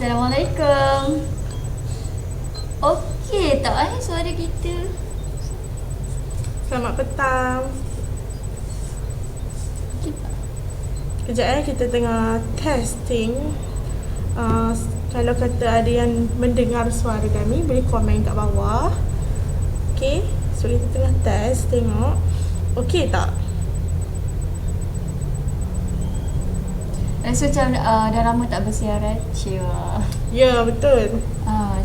Assalamualaikum. Okey tak suara kita? Selamat petang. Okey tak? Kejap kita tengah testing. Kalau kata ada yang mendengar suara kami, boleh komen kat bawah. Okey, so kita tengah test, tengok okey tak? Rasa macam dah lama tak bersiaran. Cia. Ya, betul.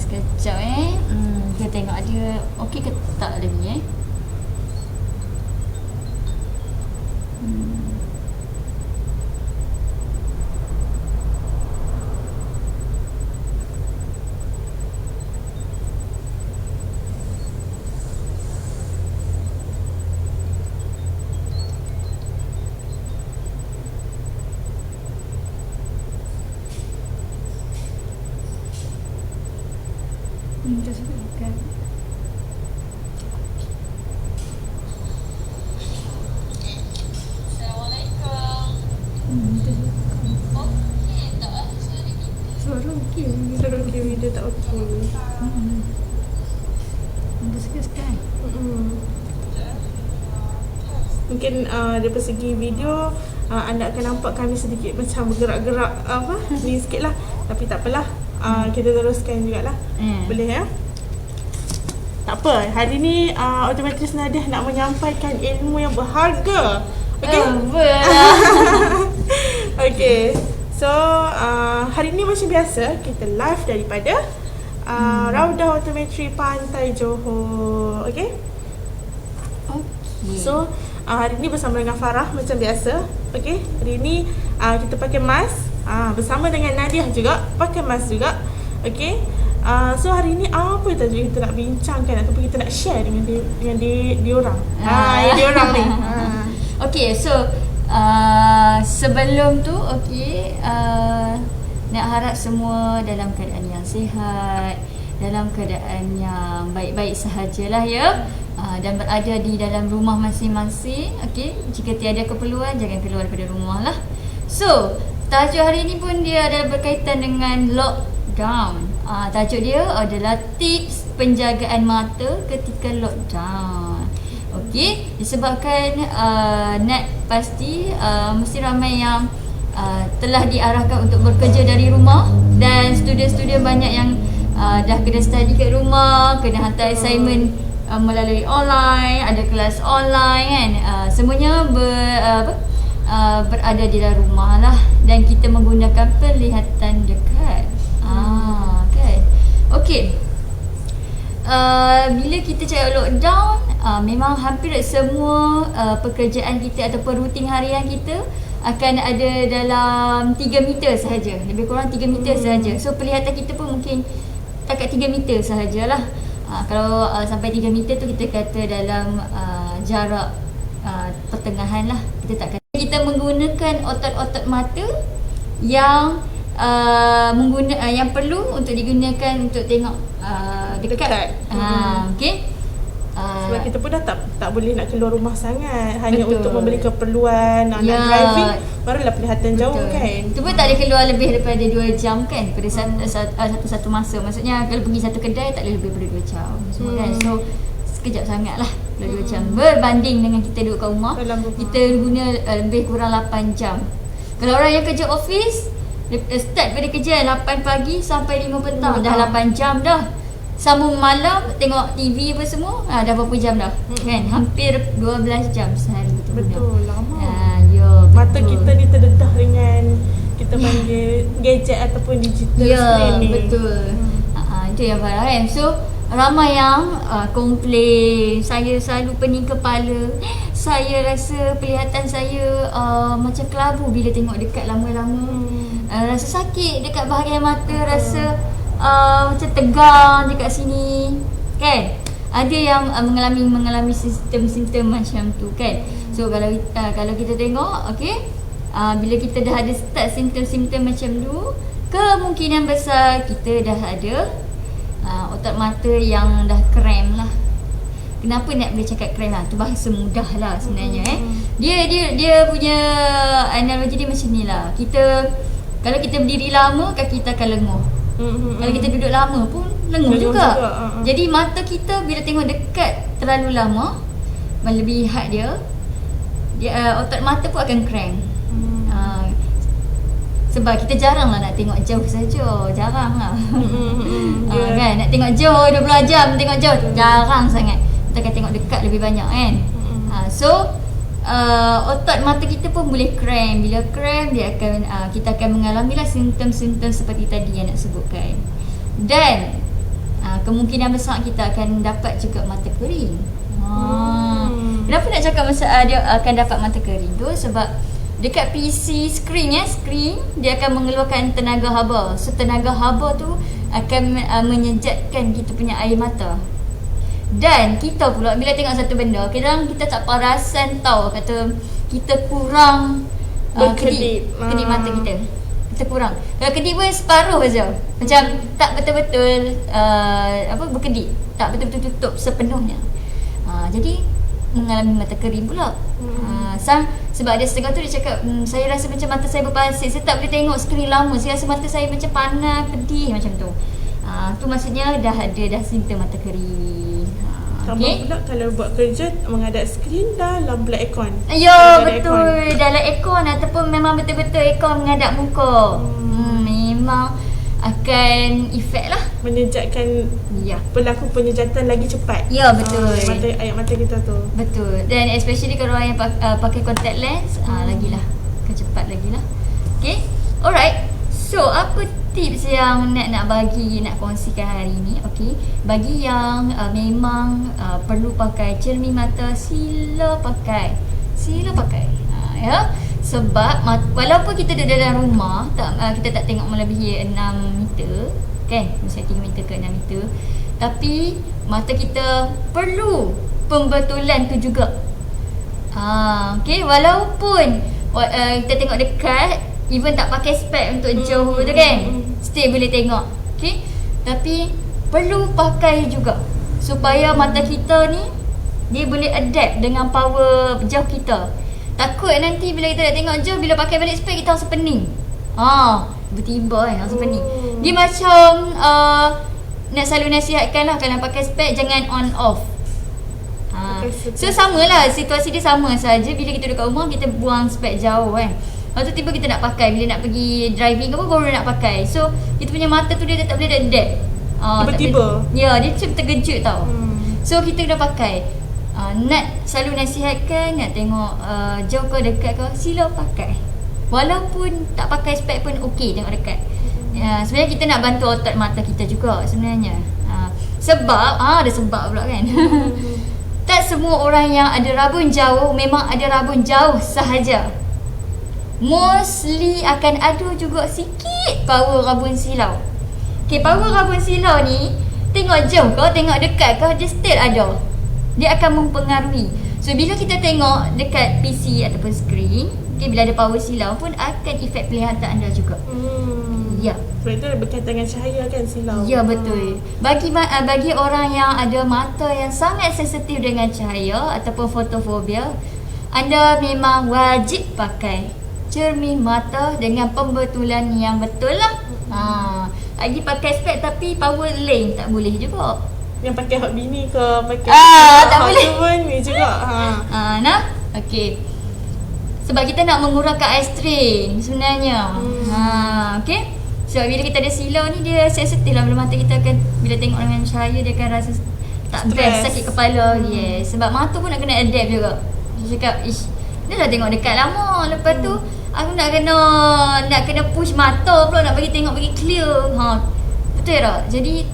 Sekejap kita tengok dia okey ke tak lagi Kita sebutkan. Assalamualaikum. Okey tak suara kita? Suara okey. Suara okey, video tak okey. Kita sekian. Mungkin daripada segi video anda akan nampak kami sedikit macam bergerak-gerak ni sikit lah. Tapi tak apalah, kita teruskan jugalah. Boleh ya? Tak apa, hari ni Optometris Nadiah nak menyampaikan ilmu yang berharga. Okay? Okay, so hari ni macam biasa kita live daripada Raudah Optometri Pantai Johor. Okay? So hari ni bersama dengan Farah macam biasa. Okay, hari ni kita pakai mask, bersama dengan Nadiah juga pakai mask juga. Okay, so hari ni apa tajuk kita nak bincangkan ataupun kita nak share dengan dia orang. Dia orang ni. Okay, so sebelum tu nak harap semua dalam keadaan yang sihat, dalam keadaan yang baik-baik sahajalah ya. Dan berada di dalam rumah masing-masing. Okey, jika tiada keperluan jangan keluar daripada rumah lah. So, tajuk hari ni pun dia adalah berkaitan dengan lockdown. Tajuk dia adalah tips penjagaan mata ketika lockdown. Okey, disebabkan Nat pasti mesti ramai yang telah diarahkan untuk bekerja dari rumah, dan student-student banyak yang dah kena study kat rumah, kena hantar assignment melalui online, ada kelas online kan. Semuanya berada di dalam rumah lah, dan kita menggunakan penglihatan dekat. Kan. Okey. Bila kita cakap lockdown, memang hampir semua pekerjaan kita ataupun rutin harian kita akan ada dalam 3 meter sahaja. Lebih kurang 3 meter sahaja. So penglihatan kita pun mungkin takat 3 meter sahajalah. Kalau sampai 3 meter tu kita kata dalam jarak pertengahan lah. Kita menggunakan otot-otot mata yang yang perlu untuk digunakan untuk tengok dekat. Okey. Sebab kita pun dah tak boleh nak keluar rumah sangat, hanya betul. untuk membeli keperluan, nak driving barulah penglihatan jauh kan. Itu pun tak boleh keluar lebih daripada 2 jam kan pada satu masa. Maksudnya kalau pergi satu kedai tak boleh lebih daripada 2 jam semua kan. So sekejap sangat lah kalau 2 jam berbanding dengan kita duduk kat rumah. Kita guna lebih kurang 8 jam. Kalau orang yang kerja office, start pada kerja 8 pagi sampai 5 petang, dah 8 jam dah. Sambung malam tengok TV apa semua, dah berapa jam dah kan, hampir 12 jam sehari kita guna. Betul, lama. Betul. Mata kita ni terdedah dengan kita panggil gadget ataupun digital screen ni. Betul. Itu yang Farah kan. So ramai yang komplain, saya selalu pening kepala, saya rasa penglihatan saya macam kelabu bila tengok dekat lama-lama. Rasa sakit dekat bahagian mata, rasa macam tegang dekat sini kan. Ada yang mengalami simptom-simptom macam tu kan. So kalau kita tengok bila kita dah ada start simptom-simptom macam tu, kemungkinan besar kita dah ada otot mata yang dah krem lah. Kenapa nak boleh cakap krem lah? Tu bahasa mudah lah sebenarnya Dia punya analogi dia macam ni lah. Kalau kita berdiri lama, kaki kita akan lenguh. Kalau kita duduk lama pun lenguh juga. Jadi mata kita bila tengok dekat terlalu lama, melebihi dia, otot mata pun akan cramp. Sebab kita jarang lah nak tengok jauh saja. Jarang lah. Kan? Nak tengok jauh 12 jam tengok jauh, jarang sangat. Kita akan tengok dekat lebih banyak kan. So otot mata kita pun boleh cramp. Bila cramp, dia akan kita akan mengalami lah simptom-simptom seperti tadi yang nak sebutkan. Dan kemungkinan besar kita akan dapat juga mata kering. Kenapa nak cakap dia akan dapat mata kering tu? Sebab dekat PC screen dia akan mengeluarkan tenaga haba. So tenaga haba tu akan menyejatkan kita punya air mata. Dan kita pula bila tengok satu benda, kadang kita tak perasan tahu kata kita kurang kedip mata kita. Kita kurang. Kalau kedip pun separuh saja. Macam tak betul-betul berkedip, tak betul-betul tutup sepenuhnya. Jadi mengalami mata kering pula. Sebab ada setengah tu dia cakap, saya rasa macam mata saya berpasir, saya tak boleh tengok skrin lama, saya rasa mata saya macam panas, pedih macam tu. Tu maksudnya dah ada simptom mata kering. Tambah pula kalau buat kerja menghadap skrin dalam black aircon. Ya, betul. Dalam aircon ataupun memang betul-betul aircon menghadap muka. Memang akan efek lah, menyejatkan. Berlaku penyejatan lagi cepat. Ya, betul. Air mata kita tu. Betul. Dan especially kalau orang yang pakai contact lens, lagilah kecepat lagilah. Okay, alright. So apa tips yang nak bagi, nak kongsikan hari ni? Okay, bagi yang memang perlu pakai cermin mata, sila pakai. Ya. Sebab walaupun kita duduk dalam rumah, kita tak tengok melebihi 6 meter kan, misalnya 3 meter ke 6 meter, tapi mata kita perlu pembetulan tu juga. Okay, walaupun kita tengok dekat, even tak pakai spek untuk jauh tu kan, still boleh tengok. Okay, tapi perlu pakai juga supaya mata kita ni dia boleh adapt dengan power jauh kita. Takut nanti bila kita nak tengok jauh, bila pakai balik spek kita rasa pening. Tiba-tiba rasa pening. Dia macam nak selalu nasihatkan lah, kalau pakai spek jangan on off. So samalah, situasi dia sama saja. Bila kita duduk kat rumah, kita buang spek jauh kan, lepas tu tiba kita nak pakai, bila nak pergi driving ke apa baru nak pakai. So kita punya mata tu dia tak boleh adapt. Tiba-tiba. Ya, dia macam terkejut tau. So kita kena pakai. Nak selalu nasihatkan, nak tengok jauh ke dekat ke, sila pakai. Walaupun tak pakai spek pun okey tengok dekat. Sebenarnya kita nak bantu otot mata kita juga sebenarnya. Sebab ada sebab pula kan. Tak semua orang yang ada rabun jauh memang ada rabun jauh sahaja. Mostly akan ada juga sikit power rabun silau. Okay, power rabun silau ni tengok jauh ke, tengok dekat ke, dia still ada. Dia akan mempengaruhi. So bila kita tengok dekat PC ataupun skrin, okay, bila ada power silau pun akan efek penglihatan anda juga. Ya. Sebab itu berkaitan dengan cahaya kan, silau. Ya, betul. Bagi orang yang ada mata yang sangat sensitif dengan cahaya ataupun fotofobia, anda memang wajib pakai cermin mata dengan pembetulan yang betul lah. Lagi pakai spek tapi power lens tak boleh juga. Yang pakai hot bini ke, pakai tak boleh pun ni juga. Nah, okey. Sebab kita nak mengurangkan eye strain sebenarnya. Okey. So bila kita ada silau ni, dia sensitif lah. Bila mata kita akan, bila tengok dengan cahaya, dia akan rasa tak best, sakit kepala. Yes. Sebab mata pun nak kena adapt juga. Dia cakap, dia dah tengok dekat lama, lepas tu aku nak kena push mata pula, nak bagi tengok, bagi clear. Betul tak? Jadi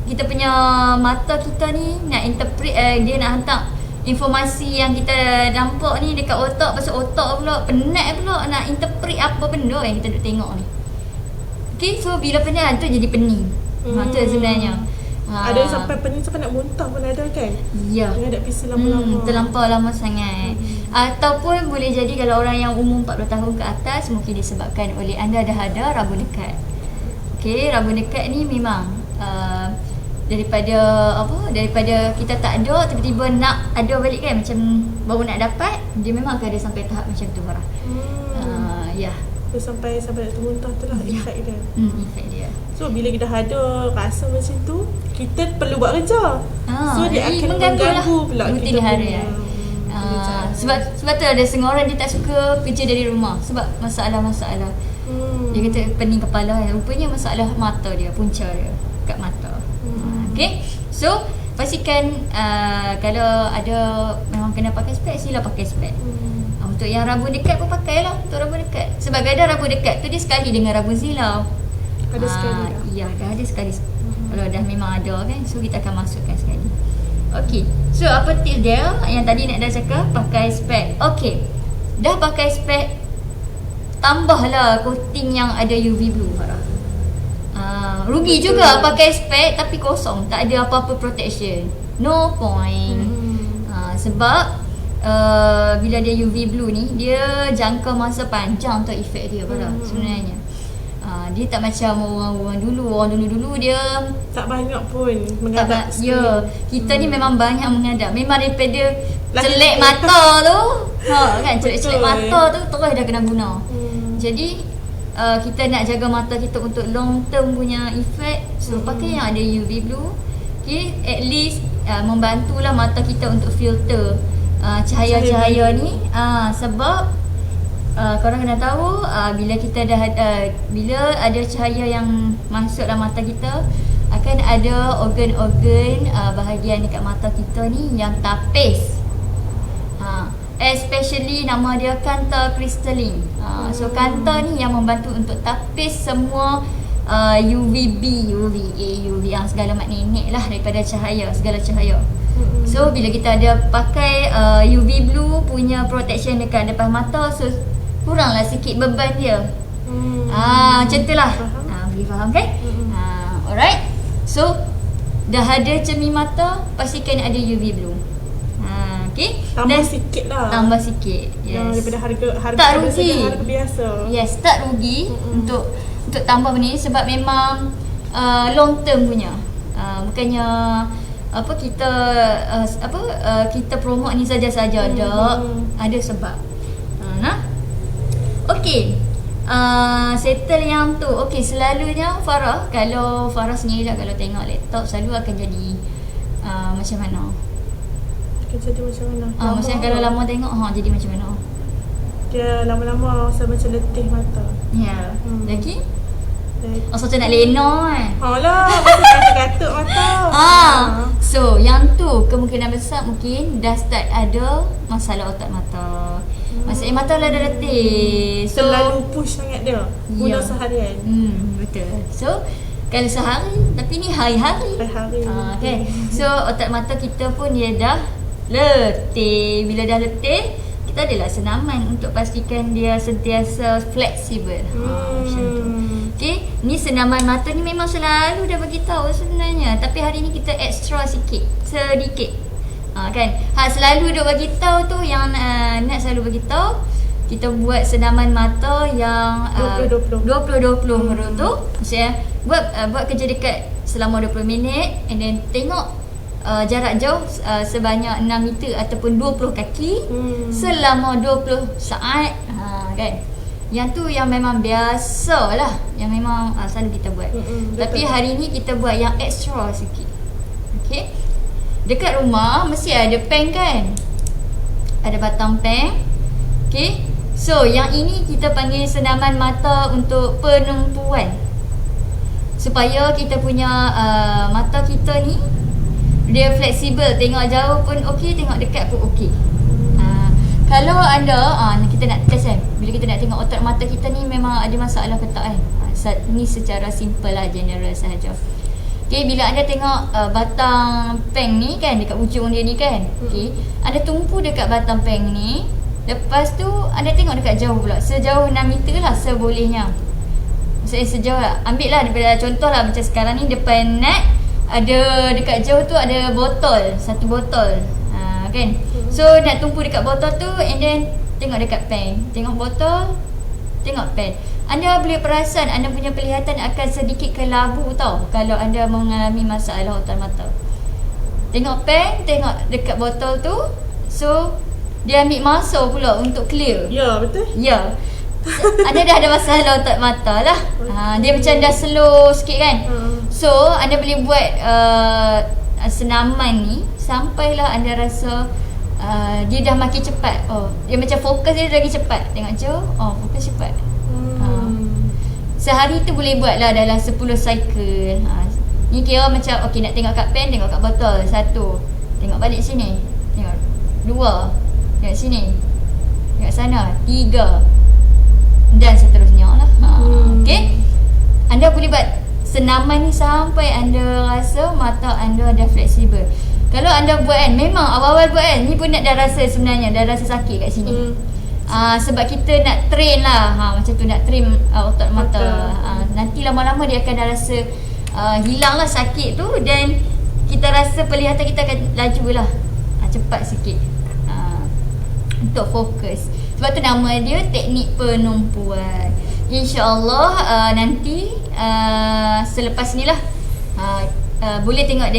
kita punya mata kita ni nak interpret, dia nak hantar informasi yang kita nampak ni dekat otak. Pasal otak pula penat pula nak interpret apa benda yang kita duk tengok ni. Okay, so bila penat tu jadi pening. Tu sebenarnya. Ada yang sampai pening sampai nak muntah pun ada kan? Ya. Menghadap PC lama-lama. Terlampau lama sangat. Ataupun boleh jadi kalau orang yang umur 40 tahun ke atas, mungkin disebabkan oleh anda dah ada rabun dekat. Okay, rabun dekat ni memang daripada kita tak ada, tiba-tiba nak ada balik kan, macam baru nak dapat, dia memang akan ada sampai tahap macam tu Farah. Ya. sampai nak termuntah tu lah efek dia. Efek dia. So bila kita ada rasa macam tu, kita perlu buat kerja. So dia akan mengganggu pula rutin kita harian. Sebab tu ada setengah orang dia tak suka kerja dari rumah sebab masalah-masalah. Dia kata pening kepala, rupanya masalah mata dia, punca dia kat mata. Okay. So pastikan kalau ada memang kena pakai spek, sila pakai spek. Untuk yang rambut dekat pun pakailah. Untuk rambut dekat, sebab kadang rambut dekat tu dia sekali dengan rambut silau. Ada sekali dah. Ya, dah ada sekali. Kalau dah memang ada kan, so kita akan masukkan sekali. Okay, so apa tips dia yang tadi nak dah cakap, pakai spek. Okay, dah pakai spek, tambahlah coating yang ada UV blue, Farah. Rugi juga pakai spek tapi kosong, tak ada apa-apa protection. No point. Sebab bila dia UV blue ni, dia jangka masa panjang untuk efek dia sebenarnya. Dia tak macam orang dulu dia tak banyak pun mengadap. Ya, kita ni memang banyak mengadap. Memang daripada celek mata tu, kan, celek mata tu terus dah kena guna. Jadi kita nak jaga mata kita untuk long term punya efek, so pakai yang ada UV blue. Okay, at least membantulah mata kita untuk filter cahaya-cahaya ni. Sebab korang kena tahu, bila kita dah bila ada cahaya yang masuk dalam mata kita, akan ada organ-organ bahagian dekat mata kita ni yang tapis. Especially nama dia kanta crystalline. So kanta ni yang membantu untuk tapis semua UVB, UVA, UV segala makninik lah daripada cahaya, segala cahaya. So bila kita ada pakai UV blue punya protection dekat depan mata, so kuranglah sikit beban dia. Macam tu lah. Boleh faham kan? Alright. So dah ada cermin mata, pastikan ada UV blue. Okay. Tambah sikit lah. Tambah sikit. Yes. Daripada harga tak rugi. Harga biasa. Yes, tak rugi untuk tambah ni sebab memang long term punya. Bukannya kita promote ni saja-saja. Ada sebab. Okey. Settle yang tu. Okey, selalunya Farah, kalau Farah sendiri lah, kalau tengok laptop selalu akan jadi macam mana? Akan jadi macam mana? Maksudnya kalau lama tengok jadi macam mana? Dia lama-lama rasa macam letih mata. Ya. Lagi? Rasa macam nak lena kan? Alah, macam katuk mata. So yang tu kemungkinan besar mungkin dah start ada masalah otak mata. Maksudnya mata lah dah letih. So terlalu push sangat dia guna seharian. Betul. So kalau sehari, tapi ni hari-hari. Okay. So otak mata kita pun dia dah letih. Bila dah letih, kita adalah senaman untuk pastikan dia sentiasa fleksibel. Macam tu. Okay, ni senaman mata ni memang selalu dah bagi tahu sebenarnya, tapi hari ni kita extra sedikit. Kan? Selalu dah bagi tahu tu yang nak selalu bagi tahu. Kita buat senaman mata yang 20-20 tu. Maksudnya buat kerja dekat selama 20 minit and then tengok jarak jauh sebanyak 6 meter ataupun 20 kaki selama 20 saat. Kan? Yang tu yang memang biasa lah, yang memang selalu kita buat. Tapi hari ni kita buat yang extra sikit. Okay. Dekat rumah mesti ada pen kan, ada batang pen. Okay. So yang ini kita panggil senaman mata untuk penumpuan, supaya kita punya mata kita ni dia fleksibel, tengok jauh pun okey, tengok dekat pun okey. Kalau anda kita nak test kan, bila kita nak tengok otak mata kita ni memang ada masalah ke tak kan. Ni secara simple lah, general sahaja. Okay, bila anda tengok batang peng ni kan, dekat ujung dia ni kan, okay, anda tumpu dekat batang peng ni. Lepas tu anda tengok dekat jauh pula, sejauh 6 meter lah sebolehnya. Maksudnya sejauh lah, ambil lah daripada contoh lah macam sekarang ni depan net, ada dekat jauh tu ada botol, satu botol kan. So nak tumpu dekat botol tu and then tengok dekat pen, tengok botol, tengok pen. Anda boleh perasan, anda punya penglihatan akan sedikit kelabu tau kalau anda mengalami masalah otak mata. Tengok pen, tengok dekat botol tu, so dia ambil masa pula untuk clear. Ya, betul. Ya. anda dah ada masalah otot mata lah. Dia macam dah slow sikit kan. So anda boleh buat senaman ni sampailah anda rasa dia dah makin cepat. Dia macam fokus dia lagi cepat. Tengok je. Fokus cepat. Sehari tu boleh buat lah dalam 10 cycle. Ni kira macam okey, nak tengok kat pen, tengok kat botol. 1. Tengok balik sini. Tengok 2. Tengok sini. Tengok sana. 3. Dan seterusnya lah. Okey. Anda boleh buat senaman ni sampai anda rasa mata anda dah fleksibel. Kalau anda buat kan, memang awal-awal buat kan, ni pun dah rasa sebenarnya, dah rasa sakit kat sini. Sebab kita nak train lah, macam tu, nak train otot mata. Nanti lama-lama dia akan dah rasa hilang lah sakit tu, dan kita rasa penglihatan kita akan laju lah, cepat sikit untuk fokus. Sebab tu nama dia teknik penumpuan. InsyaAllah nanti selepas ni lah boleh tengok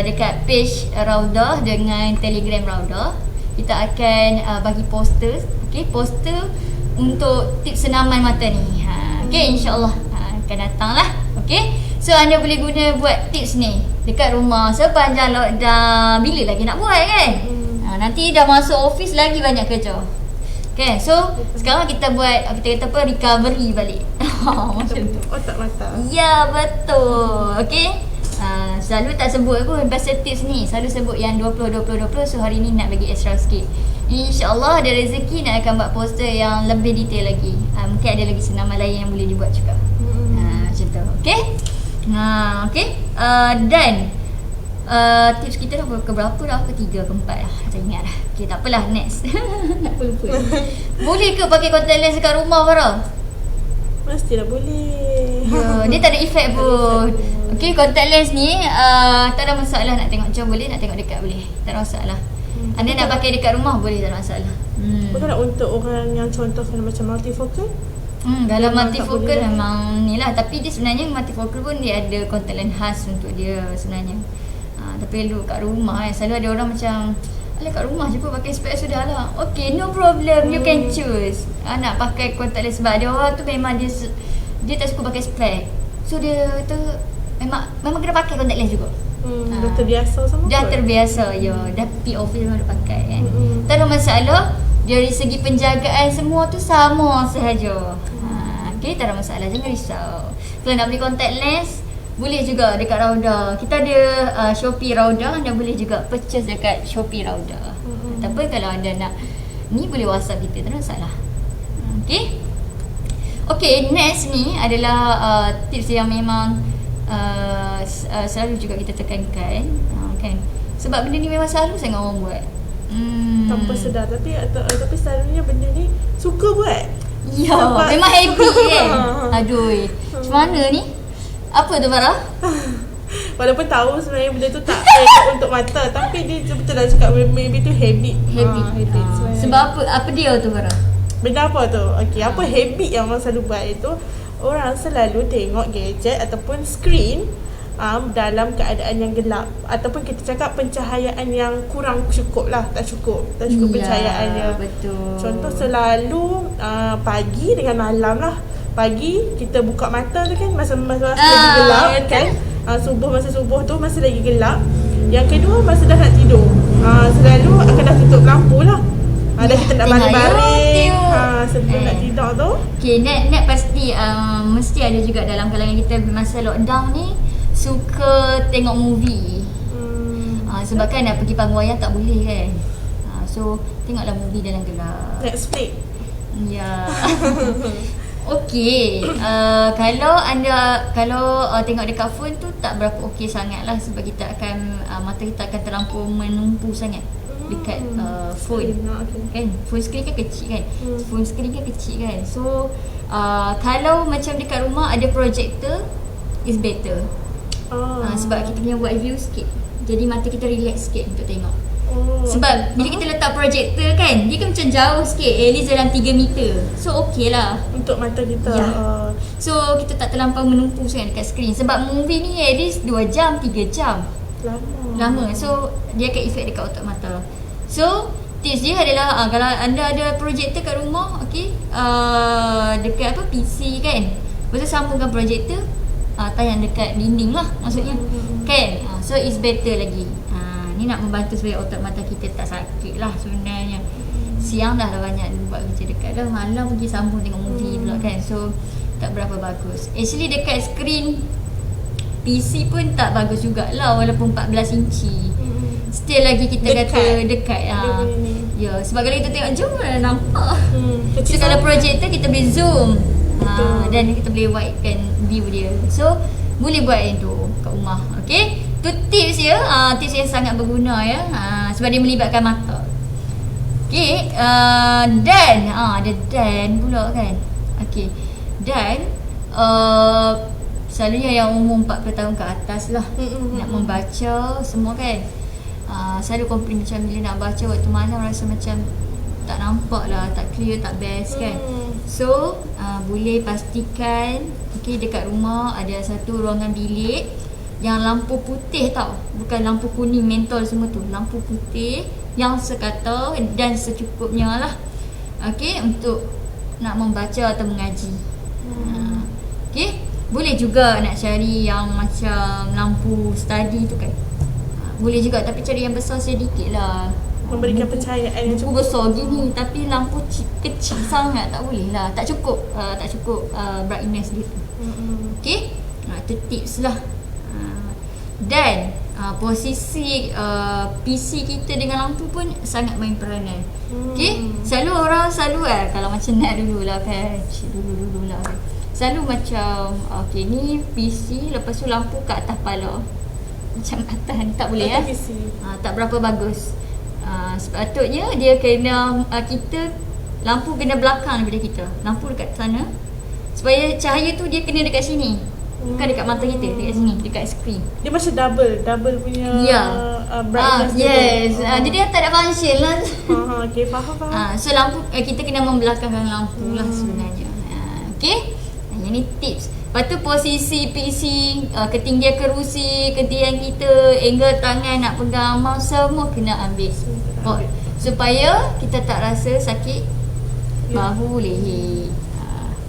dekat page Raudah dengan Telegram Raudah. Kita akan bagi poster, poster untuk tips senaman mata ni. InsyaAllah akan datang lah. So anda boleh guna buat tips ni dekat rumah sepanjang lockdown. Bila lagi nak buat kan? Nanti dah masuk office lagi banyak kerja. So sekarang kita buat, kita kata apa, recovery balik. Macam tu. Otak mata. Ya, betul. Selalu tak sebut pun pasal tips ni. Selalu sebut yang 20-20-20. So hari ni nak bagi extra sikit. InsyaAllah ada rezeki nak akan buat poster yang lebih detail lagi. Mungkin ada lagi senaman lain yang boleh dibuat juga. Macam tu. Dan tips kita dah ke berapa dah? Ke 3 ke 4 dah. Tak ingat dah. Tak apalah, next. Boleh ke pakai contact lens kat rumah, Farah? Mestilah boleh. Dia tak ada efek pun. Contact lens ni tak ada masalah. Nak tengok jauh boleh, nak tengok dekat boleh. Tak ada masalah. Anda nak pakai dekat rumah boleh, tak ada masalah. Bukan nak untuk orang yang contohkan macam multifocal? Kalau multifocal memang ni lah. Tapi dia sebenarnya multifocal pun dia ada contact lens khas untuk dia sebenarnya. Tapi lu kat rumah selalu ada orang macam, alah kat rumah je pun pakai spek sudah lah. No problem, you can choose. Nak pakai contact lens sebab ada orang tu memang dia tak suka pakai spek. So dia tu memang kena pakai contact lens juga. Dah terbiasa sama. Dah terbiasa, dah pergi office memang dah pakai kan. Tak ada masalah. Dari segi penjagaan semua tu sama sahaja. Tak ada masalah, jangan risau. Kalau nak beli contact lens, boleh juga dekat Raudah. Kita ada Shopee Raudah, anda boleh juga purchase dekat Shopee Raudah. Ataupun kalau anda nak ni, boleh WhatsApp kita, tak ada masalah. Next ni adalah tips yang memang selalu juga kita tekankan, kan? Sebab benda ni memang selalu sangat orang buat. Tanpa sedar, tapi selalunya benda ni suka buat. Memang habit kan. Aduh, macam mana ni? Apa tu, Farah? Walaupun tahu sebenarnya benda tu tak baik untuk mata, tapi dia betul lah cakap maybe tu habit. Sebab apa dia tu, Farah? Benda apa tu? Apa habit yang orang selalu buat itu? Orang selalu tengok gadget ataupun screen dalam keadaan yang gelap, ataupun kita cakap pencahayaan yang kurang cukup lah. Tak cukup pencahayaannya. Betul. Contoh selalu pagi dengan malam lah. Pagi kita buka mata tu kan masa lagi gelap kan. Masa subuh tu masih lagi gelap. Yang kedua masa dah nak tidur. Selalu akan dah tutup lampu lah. Dah kita nak baring-baring sebelum nak tidur tu. Net pasti mesti ada juga dalam kalangan kita masa lockdown ni suka tengok movie. Sebab kan nak pergi panggung wayang tak boleh kan. So tengoklah movie dalam gelap. Netflix. Ya. Kalau tengok dekat phone tu tak berapa okey sangat lah, sebab kita akan mata kita akan terlampau menumpu sangat dekat phone. Kan phone screen kan kecil kan. Phone screen kan kecil kan. So kalau macam dekat rumah ada projector is better. Sebab kita kena buat view sikit, jadi mata kita relax sikit untuk tengok. Sebab bila kita letak projector kan, dia kan macam jauh sikit, at least dalam 3 meter. So okey lah untuk mata kita. So kita tak terlampau menumpu sangat dekat skrin. Sebab movie ni at least 2 jam, 3 jam. Lama. So dia akan efek dekat otak mata. So tips dia adalah kalau anda ada projektor kat rumah, okey, dekat PC kan, lepas tu sambungkan projektor, tayang dekat dinding lah maksudnya, kan. So it's better lagi. Ni nak membantu supaya otak mata kita tak sakit lah sebenarnya. Siang dah banyak buat kerja dekat dah, malam pergi sambung tengok movie pula kan, so tak berapa bagus. Actually dekat skrin PC pun tak bagus jugalah walaupun 14 inci. Still lagi kita kata dekat. Ya, sebab kalau kita tengok zoom nampak. So kalau projector kita boleh zoom. Dan kita boleh widekan view dia. So boleh buat yang tu kat rumah. Okey. Tu tips ya. Tips yang sangat berguna ya. Sebab dia melibatkan mata. Okey, dan ada dan pula kan. Okey. Dan selalunya yang umur 40 tahun ke atas lah nak membaca semua kan. Selalu komplain macam bila nak baca waktu malam rasa macam tak nampak lah, tak clear, tak best kan. So boleh pastikan dekat rumah ada satu ruangan bilik yang lampu putih tau, bukan lampu kuning mentol semua tu, lampu putih yang sekata dan secukupnya lah, untuk nak membaca atau mengaji. Boleh juga nak cari yang macam lampu study tu kan, boleh juga, tapi cari yang besar sedikit lah, memberikan pencahayaan yang cukup besar gini, tapi lampu kecil sangat tak boleh lah, tak cukup brightness dia tu. Itu tips lah. Dan posisi PC kita dengan lampu pun sangat main peranan. Selalu orang kalau macam nak dululah kan, dulu-dululah kan, selalu macam ni PC, lepas tu lampu kat atas kepala macam atas ni, tak boleh ya. Tak berapa bagus. Sepatutnya dia kena kita lampu kena belakang daripada kita, lampu dekat sana, supaya cahaya tu dia kena dekat sini, bukan dekat mata kita, dekat sini, dekat skrin. Dia macam double punya brightness. Yes. Jadi dia tak ada function lah. Okay, faham. So lampu kita kena membelakangkan lampu lah sebenarnya. Okay, yang ni tips. Lepas tu posisi PC, ketinggian kerusi, ketinggian kita, angle tangan nak pegang mouse, semua kena ambil supaya kita tak rasa sakit bahu, leher,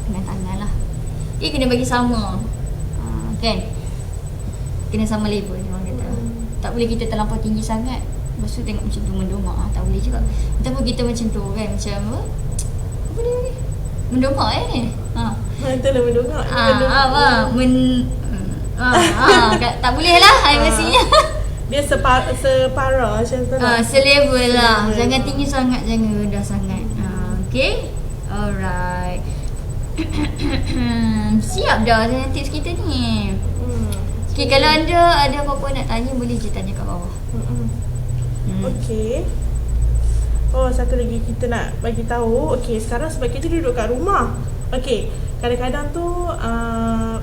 kena tangan lah. Kena bagi sama, kan, kena sama level orang kata. Tak boleh kita terlampau tinggi sangat, lepas tu tengok macam tu mendomak, tak boleh juga. Ataupun kita macam tu kan, macam apa ni mendomak ni. Itulah mendongak. Tak boleh lah pastinya. Dia separa macam tu lah. Selevel lah. Jangan tinggi sangat, jangan rendah sangat. Okay. Alright. Siap dah dengan tips kita ni. Okay, kalau anda ada apa-apa nak tanya, boleh je tanya kat bawah. Okay. Satu lagi kita nak bagi tahu. Okay, sekarang sebab kita duduk kat rumah. Okay, kadang-kadang tu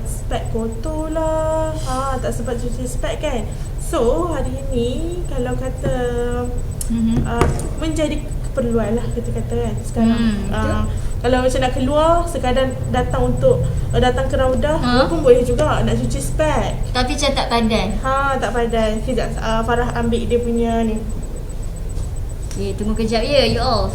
spek kotor lah, tak sempat cuci spek kan. So hari ni kalau kata menjadi keperluan lah kita kata kan sekarang. Kalau macam nak keluar sekadar datang ke Raudah pun boleh juga nak cuci spek. Tapi macam tak padan. Tak padan. Sekejap Farah ambil dia punya ni. Okay, tunggu kejap ya, you all.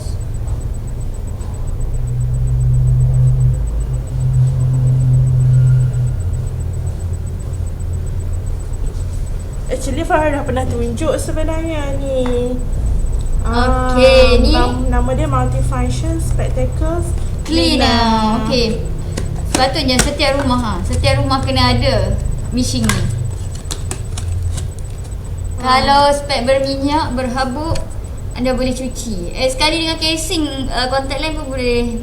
Actually Farah dah pernah tunjuk sebenarnya ni. Okay, ni nama dia Multifunction Spectacles Cleaner. Okay, sepatutnya setiap rumah kena ada mesin ni. Kalau spek berminyak, berhabuk, anda boleh cuci. Sekali dengan casing contact lens pun boleh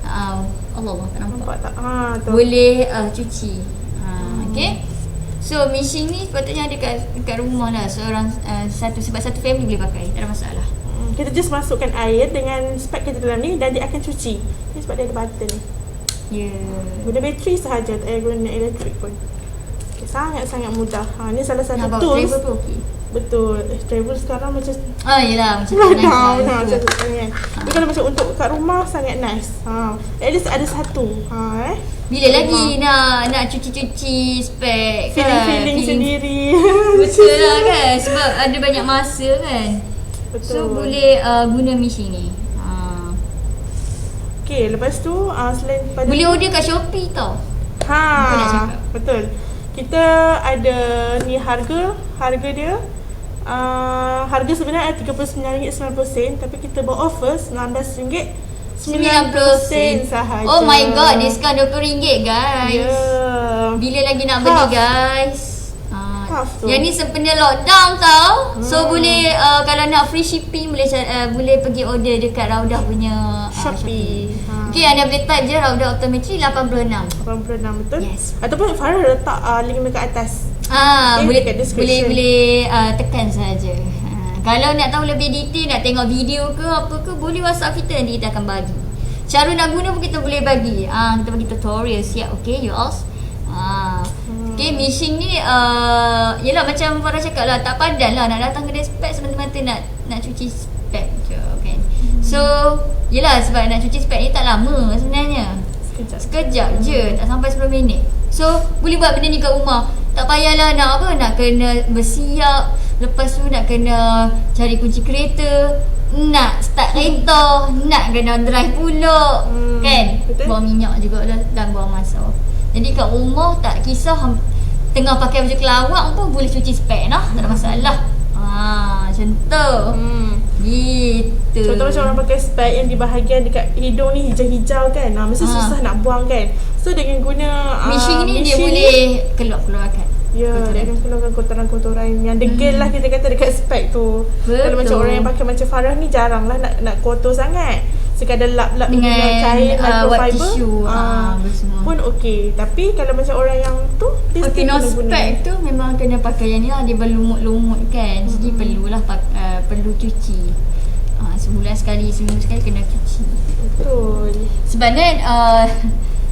Allah tak nampak tak? Boleh cuci. Okay. So mesin ni sepatutnya ada kat rumah lah, seorang sebab satu family boleh pakai, tak ada masalah. Kita just masukkan air dengan spek kita dalam ni dan dia akan cuci. Ni sebab dia ada button ni. Guna bateri sahaja, tak payah guna elektrik pun. Okay, sangat-sangat mudah. Ni salah satu tools. Travel pun okey. Betul. Travel sekarang macam yelah macam tu nice lah. Tapi kalau macam untuk kat rumah sangat nice. At least ada satu. Bila lagi nak cuci-cuci spek kan, feeling sendiri. Betul lah kan, sebab ada banyak masa kan. Betul. So boleh guna mesin ni. Okay, lepas tu selain pada Boleh order kat Shopee tau. Apa nak cakap? Betul. Kita ada ni harga dia harga sebenarnya RM39.90, tapi kita buat offer RM19.90 sahaja. Oh my god, diskaun RM20 guys. Yeah. Bila lagi nak beli guys? Yang ni sempena lockdown tau. So boleh kalau nak free shipping boleh pergi order dekat Raudah punya Shopee. Okay, anda boleh type je Raudah Optometry 86. 86 betul? Yes. Ataupun Farah letak link dekat atas. Boleh dekat description. boleh tekan saja. Kalau nak tahu lebih detail, nak tengok video ke apa ke, boleh WhatsApp kita, nanti kita akan bagi. Cara nak guna pun kita boleh bagi. Kita bagi tutorial siap. Okay, you all. Okay, mesin ni yelah macam Farah cakap lah, tak padan lah nak datang kedai spek semata-mata nak cuci spek je kan. So yelah, sebab nak cuci spek ni tak lama sebenarnya. Sekejap je, tak sampai 10 minit. So boleh buat benda ni kat rumah. Tak payahlah nak kena bersiap, lepas tu nak kena cari kunci kereta, nak start kereta, nak kena drive pula kan. Betul. Buang minyak jugalah dan buang masa. Jadi kat rumah tak kisah tengah pakai baju kelawak pun boleh cuci spek lah, tak ada masalah. Macam tu. Gitu. Contoh macam orang pakai spek yang di bahagian dekat hidung ni hijau-hijau kan. Mesti susah nak buang kan. So dengan guna mesin ni dia boleh keluarkan. Ya, dia akan keluarkan kotoran-kotoran yang degil lah kita kata dekat spek tu. Betul. Kalau macam orang yang pakai macam Farah ni jarang lah nak kotor sangat. Sekadar lap-lap dengan kain white microfiber tissue pun okey. Tapi kalau macam orang yang tu dia pakai no spek tu memang kena pakai yang ni lah, dia berlumut-lumut kan. Jadi perlulah perlu cuci. Sebulan sekali, seminggu sekali kena cuci. Betul. Sebab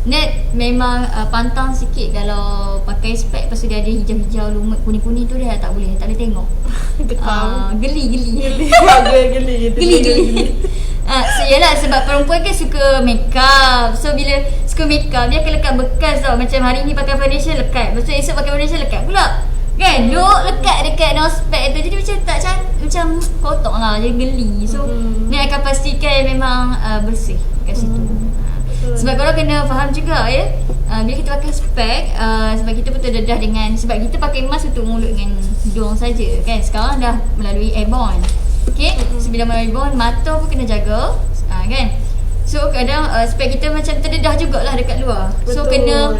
Net memang pantang sikit kalau pakai spek, lepas tu dia ada hijau-hijau, lumut, kuning-kuning tu dia tak boleh tengok. Geli. So yalah, sebab perempuan kan suka make up. So bila suka make up, dia akan lekat bekas tau. Macam hari ni pakai foundation lekat, lepas tu esok pakai foundation lekat pula kan. Lekat dekat no spek tu, jadi macam tak macam kotor lah, dia geli. So Net akan pastikan memang bersih kat situ. Sebab korang kena faham juga ya, bila kita pakai spek, sebab kita pun terdedah dengan, sebab kita pakai mask untuk mulut dengan hidung saja kan. Sekarang dah melalui airborne. Okay, so bila melalui airborne, mata pun kena jaga kan. So kadang spek kita macam terdedah jugalah dekat luar. So kena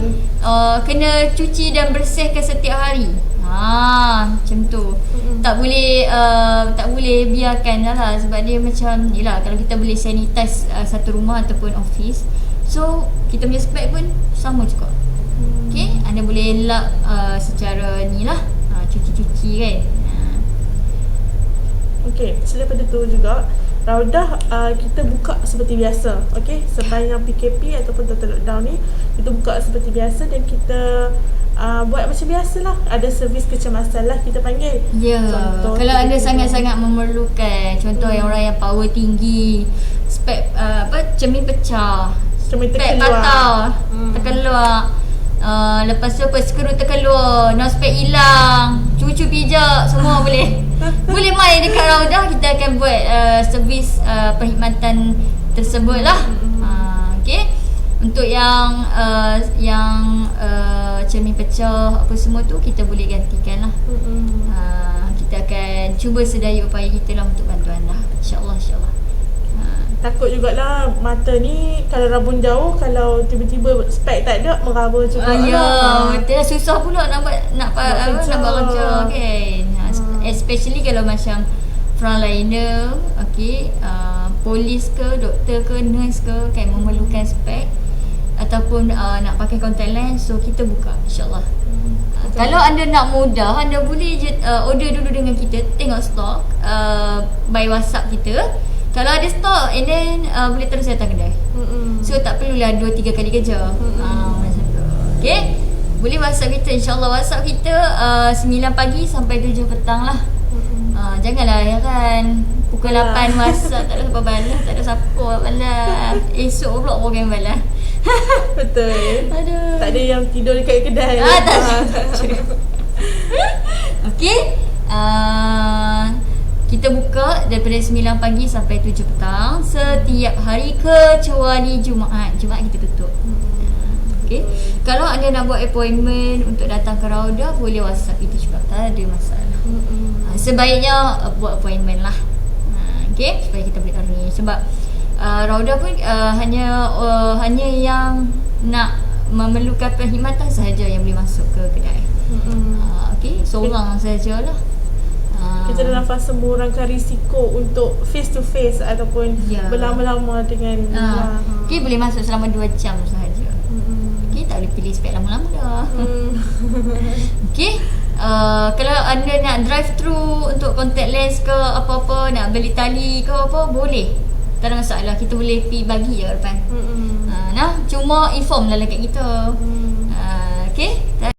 cuci dan bersihkan setiap hari. Macam tu. Tak boleh biarkan lah, sebab dia macam yelah, kalau kita boleh sanitize satu rumah ataupun office, so kita punya spek pun sama juga. Okay, anda boleh lap secara ni lah, cuci-cuci kan. Okay, selain daripada tu juga Raudah kita buka seperti biasa. Okay, sepanjang PKP ataupun total lockdown ni kita buka seperti biasa, dan kita buat macam biasalah. Ada servis kecemasan lah kita panggil. Contoh, kalau anda sangat-sangat memerlukan, contoh yang orang yang power tinggi, spek cermin pecah, cermin spek patah, terkeluar, lepas tu skru terkeluar, no spek hilang, cucu pijak, semua boleh. Boleh mai dekat Raudah, kita akan buat servis perkhidmatan tersebut lah. Okay. Untuk yang cermin pecah apa semua tu, kita boleh gantikan lah. Kita akan cuba sedaya upaya kita lah untuk bantu anda, InsyaAllah. Takut jugalah mata ni kalau rabun jauh, kalau tiba-tiba spek tak ada, meraba juga betul lah. Susah pula nak buat kerja kan. Especially kalau macam frontliner, okay, polis ke, doktor ke, nurse ke kan, memerlukan spek ataupun nak pakai contact lens, so kita buka insyaAllah. Kalau anda nak mudah, anda boleh je order dulu dengan kita, tengok stok by WhatsApp kita. Kalau ada stok, and then boleh terus datang kedai. So tak perlulah 2-3 kali kerja. Macam tu. Okay, boleh WhatsApp kita, InsyaAllah. WhatsApp kita 9 pagi sampai 7 petang lah. Janganlah ya kan, pukul 8 WhatsApp tak ada siapa balas, tak ada siapa balas. Esok pula orang balas. Betul. Aduh. Tak ada yang tidur dekat kedai. Tak. Okay, kita buka daripada 9 pagi sampai 7 petang setiap hari kecuali Jumaat. Jumaat kita tutup. Okay. Kalau anda nak buat appointment untuk datang ke Raudah, boleh WhatsApp kita juga, tak ada masalah. Sebaiknya buat appointment lah. Okay, supaya kita boleh arrange. Sebab Raudah pun hanya yang nak memerlukan perkhidmatan sahaja yang boleh masuk ke kedai. Okay, seorang sajalah. Kita dalam fasa mengurangkan risiko untuk face to face ataupun berlama-lama dengan okay, boleh masuk selama 2 jam sahaja. Okay, tak boleh pilih spek lama-lama dah. Okay, kalau anda nak drive thru untuk contact lens ke apa-apa, nak beli tali ke apa, boleh, tak ada masalah. Kita boleh pergi bagi je depan. Nah, cuma inform lah dekat kita.